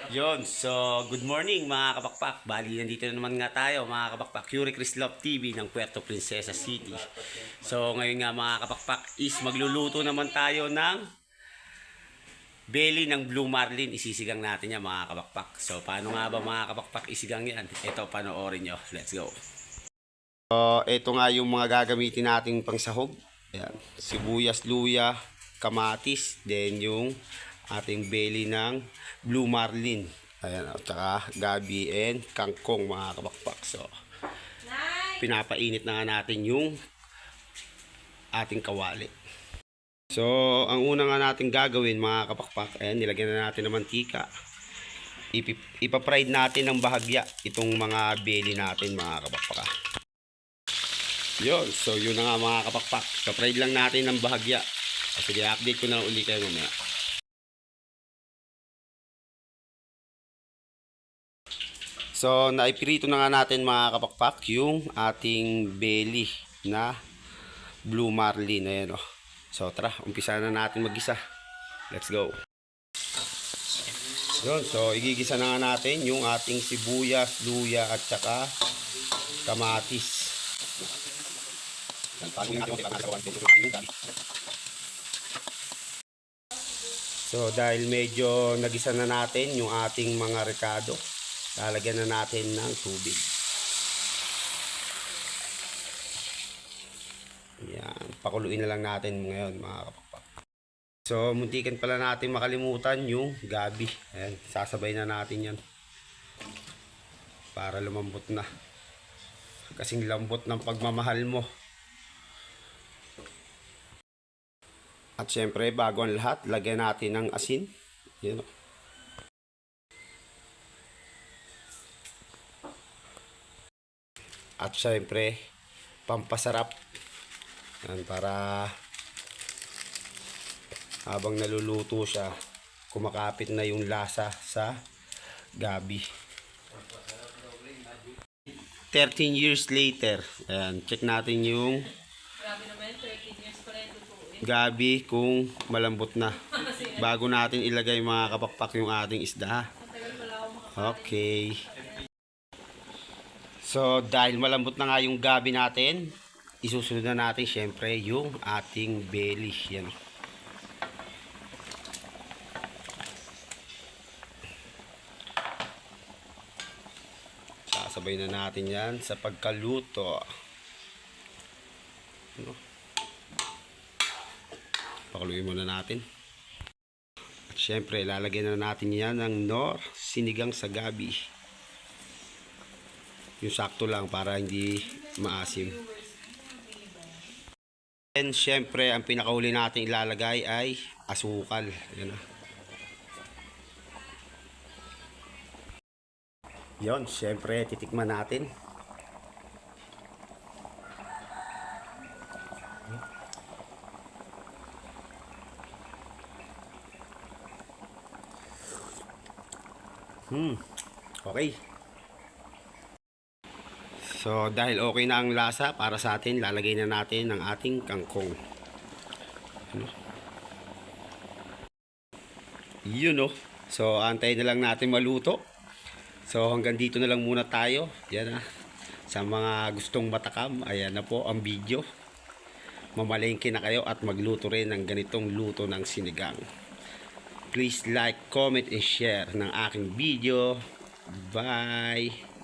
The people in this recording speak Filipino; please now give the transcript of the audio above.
Yon, so good morning mga kapakpak. Bali, nandito na naman nga tayo mga kapakpak. Curie Chris Love TV ng Puerto Princesa City. So ngayon nga mga kapakpak is magluluto naman tayo ng belly ng Blue Marlin. Isisigang natin yan mga kapakpak. So paano nga ba mga kapakpak isigang yan? Ito, panoorin nyo. Let's go. So ito nga yung mga gagamitin nating pangsahog. Ayan. Sibuyas, luya, kamatis, then yung ating belly ng Blue Marlin. Ayan, at saka gabi and kangkong mga kabakpak. So, pinapainit na nga natin yung ating kawali. So, ang una nga natin gagawin mga kapakpak, ayan, nilagyan na natin ng mantika. Ipa-fried natin ng bahagya itong mga belly natin mga kapakpak. Yun, so yun na nga mga kapakpak. Ipa-fried lang natin ng bahagya. Sige, update ko na uli kayo mamaya. So, naipirito na nga natin mga kapakpak yung ating belly na Blue Marlin. Ayan o. So, tara, umpisa na natin mag-gisa. Let's go. Yun, so igigisa na nga natin yung ating sibuyas, luya at saka kamatis. So, dahil medyo nagisa na natin yung ating mga rekado, lalagyan na natin ng tubig. Yan, pakuluin na lang natin ngayon mga kapakpak. So, muntikan pala natin makalimutan yung gabi. Ayan, sasabay na natin yan. Para lumambot na. Kasing lambot ng pagmamahal mo. At syempre, bago ang lahat, lagyan natin ng asin. Yan o. At syempre, pampasarap. Yan, para habang naluluto siya, kumakapit na yung lasa sa gabi. 13 years later, ayan, check natin yung gabi kung malambot na. Bago natin ilagay mga kapakpak yung ating isda. Okay. So, dahil malambot na nga yung gabi natin, isusunod na natin syempre yung ating belly. Yan. Sasabay na natin yan sa pagkaluto. Pakuluin muna natin. At syempre, lalagyan na natin yan ng Nor sinigang sa gabi. Yung sakto lang para hindi maasim. And syempre, ang pinakauli natin ilalagay ay asukal. Yan na. Yon, syempre, titikman natin. Okay. So, dahil okay na ang lasa para sa atin, lalagay na natin ang ating kangkong. Yun o. So, antayin na lang natin maluto. So, hanggang dito na lang muna tayo. Yan na. Sa mga gustong matakam, ayan na po ang video. Mamalengke na kayo at magluto rin ng ganitong luto ng sinigang. Please like, comment, and share ng aking video. Bye!